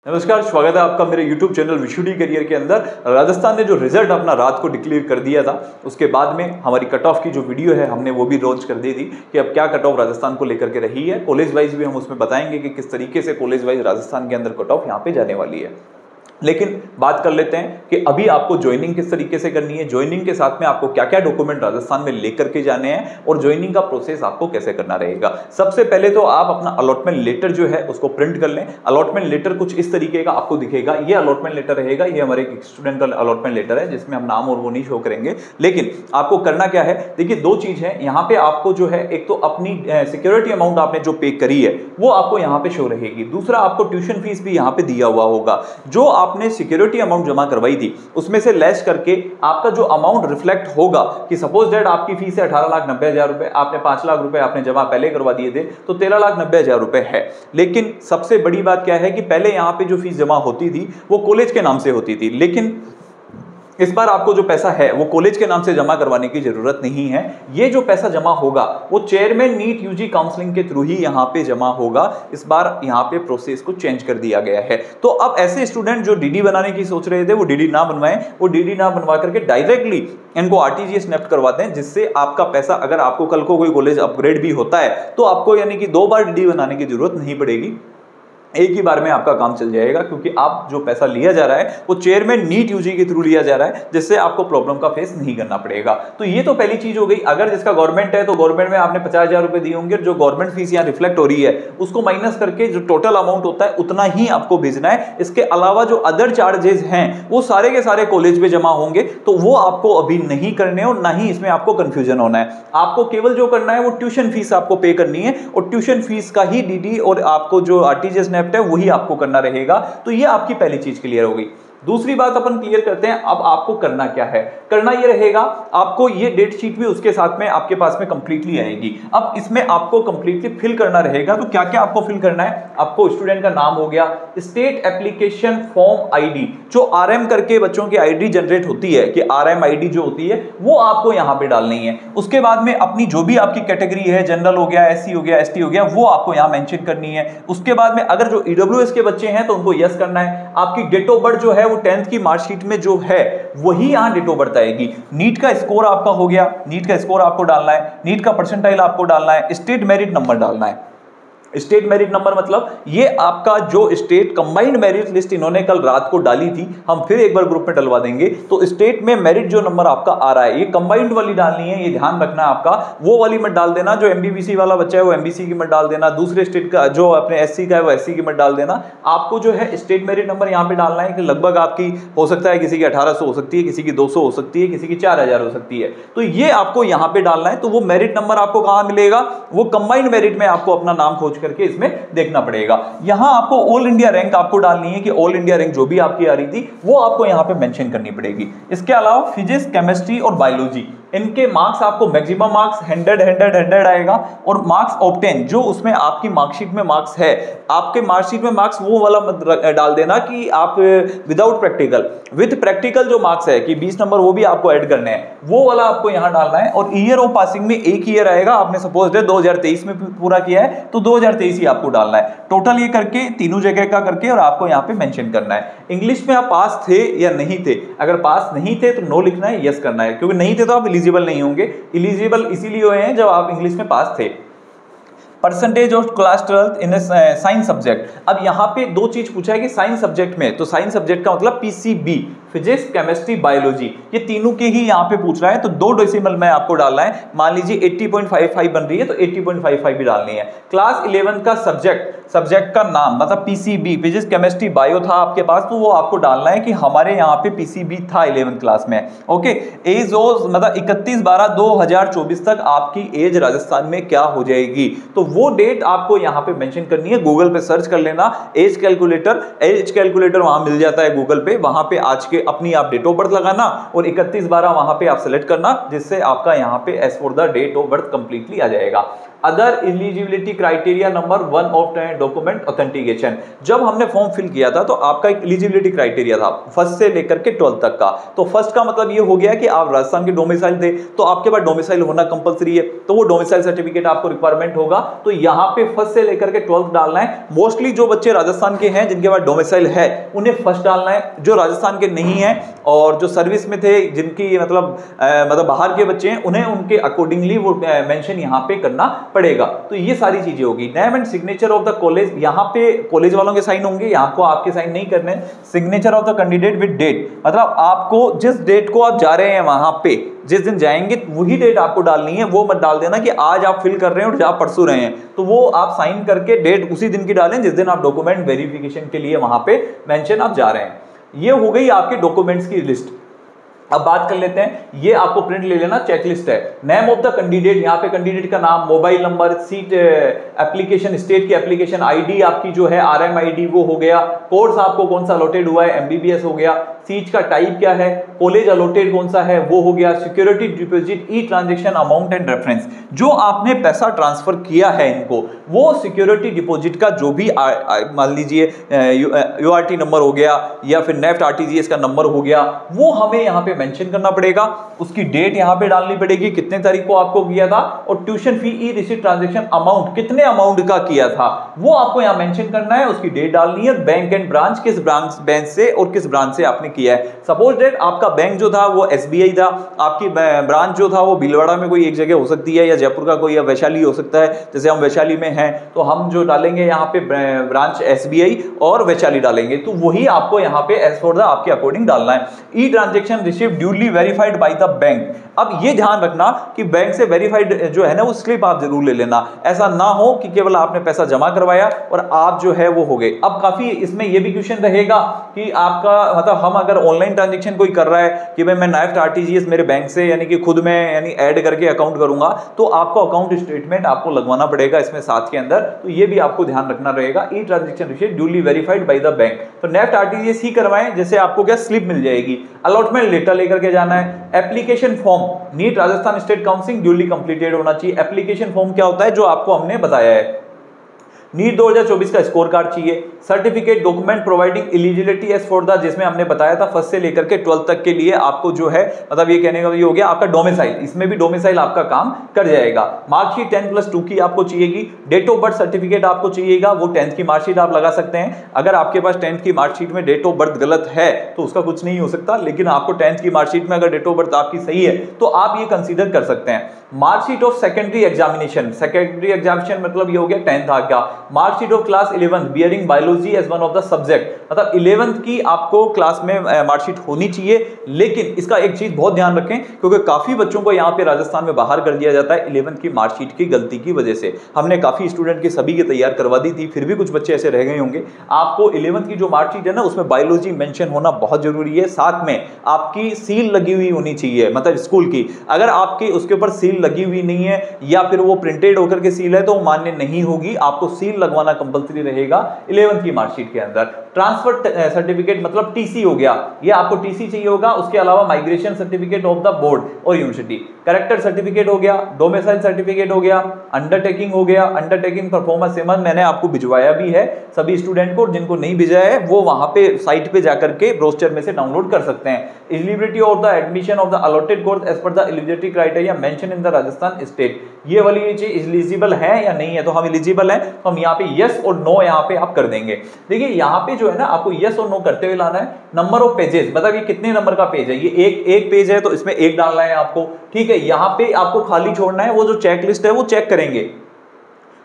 नमस्कार, स्वागत है आपका मेरे YouTube चैनल विशुद्धि करियर के अंदर। राजस्थान ने जो रिजल्ट अपना रात को डिक्लेयर कर दिया था, उसके बाद में हमारी कट ऑफ की जो वीडियो है हमने वो भी लॉन्च कर दी थी कि अब क्या कट ऑफ राजस्थान को लेकर के रही है। कॉलेज वाइज भी हम उसमें बताएंगे कि किस तरीके से कॉलेज वाइज राजस्थान के अंदर कट ऑफ यहाँ पे जाने वाली है। लेकिन बात कर लेते हैं कि अभी आपको ज्वाइनिंग किस तरीके से करनी है, ज्वाइनिंग के साथ में आपको क्या क्या डॉक्यूमेंट राजस्थान में लेकर के जाने हैं और ज्वाइनिंग का प्रोसेस आपको कैसे करना रहेगा। सबसे पहले तो आप अपना अलॉटमेंट लेटर जो है उसको प्रिंट कर लें। अलॉटमेंट लेटर कुछ इस तरीके का आपको दिखेगा। ये अलॉटमेंट लेटर रहेगा, ये हमारे एक स्टूडेंट का अलॉटमेंट लेटर है जिसमें हम नाम और वो नहीं शो करेंगे। लेकिन आपको करना क्या है, देखिए दो चीज है यहाँ पे। आपको जो है एक तो अपनी सिक्योरिटी अमाउंट आपने जो पे करी है वो आपको यहाँ पे शो रहेगी। दूसरा आपको ट्यूशन फीस भी यहाँ पे दिया हुआ होगा। जो आपने सिक्योरिटी अमाउंट जमा करवाई थी उसमें से लेस करके आपका जो अमाउंट रिफ्लेक्ट होगा कि सपोज दैट आपकी फीस है 18,90,000 रुपए, आपने 5 लाख रुपए आपने जमा पहले करवा दिए थे तो 13,90,000 रुपए है। लेकिन सबसे बड़ी बात क्या है कि पहले यहां पे जो फीस जमा होती थी वो कॉलेज के नाम से होती थी, लेकिन इस बार आपको जो पैसा है वो कॉलेज के नाम से जमा करवाने की जरूरत नहीं है। ये जो पैसा जमा होगा वो चेयरमैन नीट यूजी काउंसलिंग के थ्रू ही यहाँ पे जमा होगा। इस बार यहाँ पे प्रोसेस को चेंज कर दिया गया है। तो अब ऐसे स्टूडेंट जो डीडी बनाने की सोच रहे थे वो डीडी ना बनवाएं, वो डीडी ना बनवा करके डायरेक्टली इनको आरटीजीएस नेफ्ट करवाते हैं, जिससे आपका पैसा, अगर आपको कल को कोई कॉलेज अपग्रेड भी होता है तो आपको यानी कि 2 बार डीडी बनाने की जरूरत नहीं पड़ेगी, एक ही बार में आपका काम चल जाएगा। क्योंकि आप जो पैसा लिया जा रहा है वो चेयरमैन नीट यूजी के थ्रू लिया जा रहा है, जिससे आपको प्रॉब्लम का फेस नहीं करना पड़ेगा। तो ये तो पहली चीज हो गई। अगर जिसका गवर्नमेंट है तो गवर्नमेंट में आपने 50,000 रुपए दिए होंगे, जो गवर्नमेंट फीस यहाँ रिफ्लेक्ट हो रही है उसको माइनस करके जो टोटल अमाउंट होता है उतना ही आपको भेजना है। इसके अलावा जो अदर चार्जेस हैं वो सारे के सारे कॉलेज में जमा होंगे, तो वो आपको अभी नहीं करने और ना ही इसमें आपको कंफ्यूजन होना है। आपको केवल जो करना है वो ट्यूशन फीस आपको पे करनी है और ट्यूशन फीस का ही डीडी और आपको जो आरटीजीएस नेफ्ट है वही आपको करना रहेगा। तो ये आपकी पहली चीज क्लियर हो गई। दूसरी बात अपन क्लियर करते हैं, अब आपको करना क्या है। करना ये रहेगा, आपको ये डेट शीट भी उसके साथ में आपके पास में कंप्लीटली आएगी। अब इसमें आपको कंप्लीटली फिल करना रहेगा। तो क्या क्या आपको फिल करना है, आपको स्टूडेंट का नाम हो गया, स्टेट एप्लीकेशन फॉर्म आईडी, जो आरएम करके बच्चों की आईडी जनरेट होती है कि आरएम आईडी जो होती है वो आपको यहां पे डालनी है। उसके बाद में अपनी जो भी आपकी कैटेगरी है, जनरल हो गया, एससी हो गया, एसटी हो गया, वो आपको यहां मेंशन करनी है। उसके बाद में अगर जो ईडब्ल्यूएस के बच्चे हैं तो उनको यस करना है। आपकी डेट ऑफ बर्थ जो है 10th की मार्कशीट में जो है वही यहां डेट ऑफ बर्थ आएगी। नीट का स्कोर आपका हो गया, नीट का स्कोर आपको डालना है, नीट का परसेंटाइल आपको डालना है, स्टेट मेरिट नंबर डालना है। स्टेट मेरिट नंबर मतलब ये आपका जो स्टेट कंबाइंड मेरिट लिस्ट इन्होंने कल रात को डाली थी, हम फिर एक बार ग्रुप में डलवा देंगे। तो स्टेट में मेरिट जो नंबर आपका आ रहा है ये कंबाइंड वाली डालनी है, ये ध्यान रखना है आपका। वो वाली मत डाल देना, जो एमबीबीसी वाला बच्चा है वो एमबीसी की मत डाल देना, दूसरे स्टेट का जो अपने एससी का है वो एससी की मत डाल देना। आपको जो है स्टेट मेरिट नंबर यहाँ पे डालना है कि लगभग आपकी हो सकता है किसी की 1800 हो सकती है, किसी की 200 हो सकती है, किसी की 4000 हो सकती है। तो ये आपको यहाँ पे डालना है। तो वो मेरिट नंबर आपको कहाँ मिलेगा, वो कंबाइंड मेरिट में आपको अपना नाम खोज करके इसमें देखना पड़ेगा। यहां आपको ऑल इंडिया रैंक आपको डालनी है कि ऑल इंडिया रैंक जो भी आपकी आ रही थी वो आपको यहां पे मेंशन करनी पड़ेगी। इसके अलावा फिजिक्स, केमिस्ट्री और बायोलॉजी, इनके मार्क्स आपको मैक्सिमम मार्क्स 100 आएगा और मार्क्स ऑब्टेन जो उसमें आपकी मार्कशीट में मार्क्स है, आपके मार्कशीट में मार्क्स वो वाला मत डाल देना कि आप विदाउट प्रैक्टिकल, विद प्रैक्टिकल जो मार्क्स है कि 20 नंबर वो भी आपको ऐड करने हैं, वो वाला आपको यहां डालना है। और ईयर ऑफ पासिंग में एक ईयर आएगा, आपने सपोज 2023 में पूरा किया है तो 2023 ही आपको डालना है। टोटल ये करके तीनों जगह का करके और आपको यहाँ पे मेंशन करना है। इंग्लिश में आप पास थे या नहीं थे, अगर पास नहीं थे तो नो लिखना है, यस करना है, क्योंकि नहीं थे तो आप एलिजिबल नहीं होंगे। एलिजिबल इसीलिए हुए हैं जब आप इंग्लिश में पास थे। Percentage of class 12th in science subject. अब यहाँ पे दो चीज पूछा है कि साइंस सब्जेक्ट में, तो साइंस सब्जेक्ट का मतलब पीसीबी, फिजिक्स, केमिस्ट्री, बायोलॉजी, ये तीनों के ही यहाँ पे पूछ रहा है। तो 2 डेसिमल में आपको डालना है। मान लीजिए 80.55 बन रही है तो 80.55 भी डालनी है। क्लास 11 का सब्जेक्ट का नाम मतलब पीसीबी, फिजिक्स, केमिस्ट्री, बायो था आपके पास तो वो आपको डालना है कि हमारे यहाँ पे पीसीबी था 11th क्लास में। ओके, एज मतलब 31/12/2024 तक आपकी एज राजस्थान में क्या हो जाएगी, तो वो डेट आपको यहाँ पे मेंशन करनी है। गूगल पे सर्च कर लेना एज कैलकुलेटर वहां मिल जाता है गूगल पे, वहां पे आज के अपनी आप डेट ऑफ बर्थ लगाना और 31/12 वहां पे आप सेलेक्ट करना, जिससे आपका यहाँ पे age for the date of birth completely आ जाएगा। Other eligibility criteria number 1 of document authentication. जब हमने फॉर्म फिल किया था तो आपका एक एलिजिबिलिटी क्राइटेरिया था फर्स्ट से लेकर के 12 तक का। तो फर्स्ट का मतलब ये हो गया कि आप राजस्थान के डोमिसाइल थे तो आपके पास डोमिसाइल होना कंपलसरी है, तो वो डोमिसाइल सर्टिफिकेट आपको रिक्वायरमेंट होगा। तो यहाँ पे फर्स्ट से लेकर के 12 डालना है। मोस्टली जो बच्चे राजस्थान के हैं जिनके पास डोमिसाइल है उन्हें फर्स्ट डालना है, जो राजस्थान के नहीं है और जो सर्विस में थे जिनकी मतलब बाहर के बच्चे हैं उन्हें उनके अकॉर्डिंगली वो मेंशन यहाँ पे करना पड़ेगा। तो ये सारी चीजें होगी। Name and signature of the college, यहाँ पे कॉलेज वालों के साइन होंगे, यहाँ को आपके साइन नहीं करने। Signature of the candidate with date, मतलब आपको जिस डेट को आप जा रहे हैं वहां पे जिस दिन जाएंगे वही डेट आपको डालनी है। वो मत डाल देना कि आज आप फिल कर रहे हैं और आप परसों रहे हैं, तो वो आप साइन करके डेट उसी दिन की डालें जिस दिन आप डॉक्यूमेंट वेरिफिकेशन के लिए वहां पे मेंशन आप जा रहे हैं। ये हो गई आपके डॉक्यूमेंट्स की लिस्ट। अब बात कर लेते हैं, ये आपको प्रिंट ले लेना, चेकलिस्ट है। नेम ऑफ द कैंडिडेट, यहाँ पे कैंडिडेट का नाम, mobile number, seat, application state की एप्लीकेशन आईडी आपकी जो है आरएम आईडी वो हो गया, कोर्स आपको कौन सा अलॉटेड हुआ है एमबीबीएस हो गया, सीट का टाइप क्या है, कॉलेज अलॉटेड कौन सा है वो हो गया, security deposit, E transaction amount and reference, जो आपने पैसा ट्रांसफर किया है इनको वो सिक्योरिटी डिपॉजिट का जो भी मान लीजिए यूआरटी नंबर हो गया या फिर नेफ्ट आरटीजीएस का नंबर हो गया वो हमें यहाँ पे मेंशन करना पड़ेगा। उसकी डेट यहाँ पे डालनी पड़ेगी, कितने तारीख को आपको किया था, और ट्यूशन फी ई रिसीट ट्रांजैक्शन अमाउंट कितने अमाउंट का किया था वो आपको यहाँ मेंशन करना है। उसकी डेट डालनी है, बैंक एंड ब्रांच, किस बैंक से और किस ब्रांच से आपने किया है। सपोज डेट आपका बैंक जो था वो एसबीआई था, आपकी ब्रांच जो था वो भीलवाड़ा में कोई एक जगह हो सकती है या जयपुर का कोई या वैशाली हो सकता है, जैसे हम वैशाली में हैं तो हम जो डालेंगे यहाँ पे ब्रांच एसबीआई और वैशाली डालेंगे, तो वही आपको यहाँ पे एज फॉर द आपके अकॉर्डिंग डालना है। E transaction receive duly verified by the bank. अब ये ध्यान रखना कि बैंक से वेरीफाइड जो है ना वो स्लिप आप जरूर ले लेना, ऐसा ना हो कि केवल आपने पैसा जमा करवाया और आप जो है वो हो गए। अब काफी इसमें ये भी क्वेश्चन रहेगा कि आपका मतलब हम अगर ऑनलाइन ट्रांजेक्शन कोई कर रहा है कि भाई मैं नेफ्ट आरटीजीएस मेरे बैंक से यानी कि खुद में यानी ऐड करके अकाउंट करूंगा तो आपको अकाउंट स्टेटमेंट आपको लगवाना पड़ेगा इसमें साथ के अंदर, तो ये भी आपको ध्यान रखना रहेगा। E transaction receive duly verified by the bank, तो नेफ्ट आरटीजीएस ही करवाएं, जैसे आपको क्या स्लिप मिल जाएगी। अलॉटमेंट लेटर लेकर के जाना है। Application form NEET Rajasthan state counselling duly completed होना चाहिए। एप्लीकेशन फॉर्म क्या होता है जो आपको हमने बताया है। नीट 2024 का स्कोर कार्ड चाहिए। Certificate document providing eligibility age for the, जिसमें हमने बताया था फर्स्ट से लेकर के 12 तक के लिए आपको जो है मतलब ये कहने का ये हो गया आपका डोमिसाइल, इसमें भी डोमिसाइल आपका काम कर जाएगा। मार्कशीट 10+2 की आपको चाहिएगी। डेट ऑफ बर्थ सर्टिफिकेट आपको चाहिएगा, वो 10th की मार्कशीट आप लगा सकते हैं। अगर आपके पास 10th की मार्कशीट में डेट ऑफ बर्थ गलत है तो उसका कुछ नहीं हो सकता, लेकिन आपको 10th की मार्कशीट में अगर डेट ऑफ बर्थ आपकी सही है तो आप ये कंसीडर कर सकते हैं। Marksheet of secondary examination, secondary examination मतलब ये हो गया 10th आ गया। Marksheet of class 11 bearing biology as one of the subject, मतलब 11th की आपको क्लास में मार्कशीट होनी चाहिए। लेकिन इसका एक चीज बहुत ध्यान रखें क्योंकि काफी बच्चों को यहाँ पे राजस्थान में बाहर कर दिया जाता है 11th की मार्कशीट की गलती की वजह से। हमने काफी स्टूडेंट की सभी की तैयार करवा दी थी, फिर भी कुछ बच्चे ऐसे रह गए होंगे। आपको 11th की जो मार्कशीट है ना उसमें बायोलॉजी मेंशन होना बहुत जरूरी है। साथ में आपकी सील लगी हुई होनी चाहिए, मतलब स्कूल की। अगर आपकी उसके ऊपर सील लगी हुई नहीं है या फिर वो प्रिंटेड होकर के सील है तो वो मान्य नहीं होगी, आपको सील लगवाना कंपलसरी रहेगा 11th की मार्कशीट के अंदर। ट्रांसफर सर्टिफिकेट मतलब टीसी हो गया, ये आपको टीसी चाहिए होगा। उसके अलावा migration certificate of the board और यूनिवर्सिटी, कैरेक्टर सर्टिफिकेट हो गया, डोमिसाइल सर्टिफिकेट हो गया, अंडरटेकिंग हो गया, अंडरटेकिंग परफॉर्मेंस सेमन मैंने आपको भिजवाया भी है सभी स्टूडेंट को। जिनको नहीं भिजाया है वो वहां पे साइट पे जाकर के ब्रोशर में से डाउनलोड कर सकते हैं। Eligibility of the admission of the allotted course as per the eligibility criteria mention in the Rajasthan state, ये वाली चीज एलिजिबल है या नहीं है, तो हम एलिजिबल है तो हम यहाँ पे यस और नो यहाँ पे आप कर देंगे। देखिए यहाँ पे जो है ना आपको यस और नो करते हुए लाना है। नंबर ऑफ पेजेस, मतलब ये कितने नंबर का पेज है, ये एक पेज है तो इसमें एक डालना है आपको, ठीक है। यहाँ पे आपको खाली छोड़ना है, वो जो चेक लिस्ट है वो चेक करेंगे।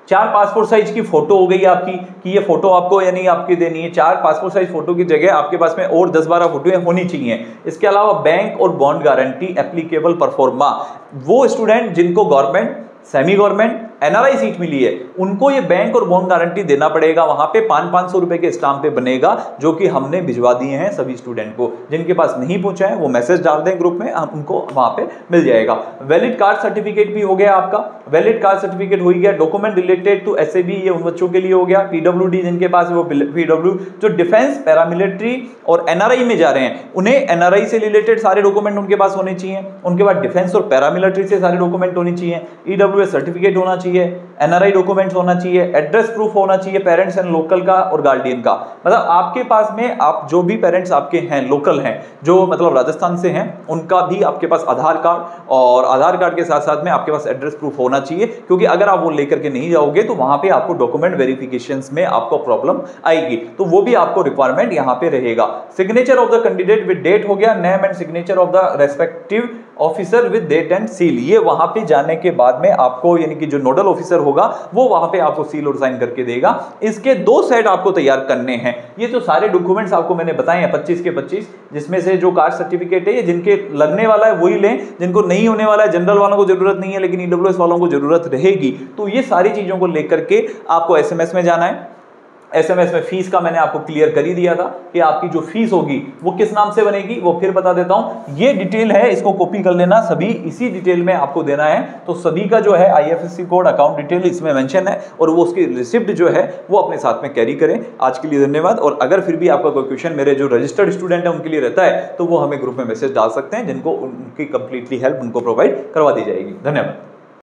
4 पासपोर्ट साइज की फोटो हो गई आपकी कि ये फोटो आपको यानी आपकी देनी है। 4 पासपोर्ट साइज फोटो की जगह आपके पास में और 10-12 फोटो होनी चाहिए। इसके अलावा बैंक और बॉन्ड गारंटी एप्लीकेबल परफॉर्मा, वो स्टूडेंट जिनको government, semi government, NRI seat मिली है उनको ये बैंक और बॉन्ड गारंटी देना पड़ेगा। वहां पे 500 रुपए के स्टाम्प पे बनेगा, जो कि हमने भिजवा दिए हैं सभी स्टूडेंट को। जिनके पास नहीं पहुंचा है वो मैसेज डाल दें ग्रुप में, हम उनको वहां पे मिल जाएगा। वैलिड कार्ड सर्टिफिकेट भी हो गया आपका, वैलिड कार्ड सर्टिफिकेट हो गया। डॉक्यूमेंट रिलेटेड टू एसएबी, ये उन बच्चों के लिए हो गया। पीडब्ल्यूडी जिनके पास वो पीडब्ल्यू, जो डिफेंस, पैरामिलिट्री और एनआरआई में जा रहे हैं उन्हें एनआरआई से रिलेटेड सारे डॉक्यूमेंट उनके पास होने चाहिए। उनके पास डिफेंस और पैरामिलिट्री से सारे डॉक्यूमेंट होने चाहिए। ईडब्ल्यूएस सर्टिफिकेट होना चाहिए। चाहिए, एनआरआई डॉक्यूमेंट्स होना चाहिए, एड्रेस प्रूफ होना चाहिए पेरेंट्स एंड लोकल का और गार्डियन का। मतलब आपके पास में आप जो भी पेरेंट्स आपके हैं लोकल हैं, जो मतलब राजस्थान से हैं, उनका भी आपके पास आधार कार्ड, और आधार कार्ड के साथ साथ में आपके पास एड्रेस प्रूफ होना चाहिए, क्योंकि अगर आप वो लेकर के नहीं जाओगे तो वहां पे आपको डॉक्यूमेंट वेरिफिकेशंस में आपको प्रॉब्लम आएगी, तो वो भी आपको रिक्वायरमेंट यहां पे रहेगा। Signature of the candidate with date हो गया, name and signature of the respective officer with date and seal. ये वहां पे जाने के बाद में आपको यानी कि जो नोडल ऑफिसर होगा वो वहां पे आपको सील और साइन करके देगा। इसके 2 सेट आपको तैयार करने हैं। ये जो सारे डॉक्यूमेंट्स आपको मैंने बताए हैं 25 के 25, जिसमें से जो कास्ट सर्टिफिकेट है ये जिनके लगने वाला है वही लें, जिनको नहीं होने वाला है, जनरल वालों को जरूरत नहीं है लेकिन ईडब्ल्यूएस वालों को जरूरत रहेगी। तो ये सारी चीजों को लेकर के आपको एसएमएस में जाना है। एसएमएस में फीस का मैंने आपको क्लियर कर ही दिया था कि आपकी जो फीस होगी वो किस नाम से बनेगी, वो फिर बता देता हूं। ये डिटेल है, इसको कॉपी कर लेना, सभी इसी डिटेल में आपको देना है। तो सभी का जो है आईएफएससी कोड, अकाउंट डिटेल इसमें मेंशन है, और वो उसकी रिसिप्ट जो है वो अपने साथ में कैरी करें। आज के लिए धन्यवाद। और अगर फिर भी आपका कोई क्वेश्चन मेरे जो रजिस्टर्ड स्टूडेंट है उनके लिए रहता है तो वो हमें ग्रुप में मैसेज डाल सकते हैं, जिनको उनकी कंप्लीटली हेल्प उनको प्रोवाइड करवा दी जाएगी। धन्यवाद।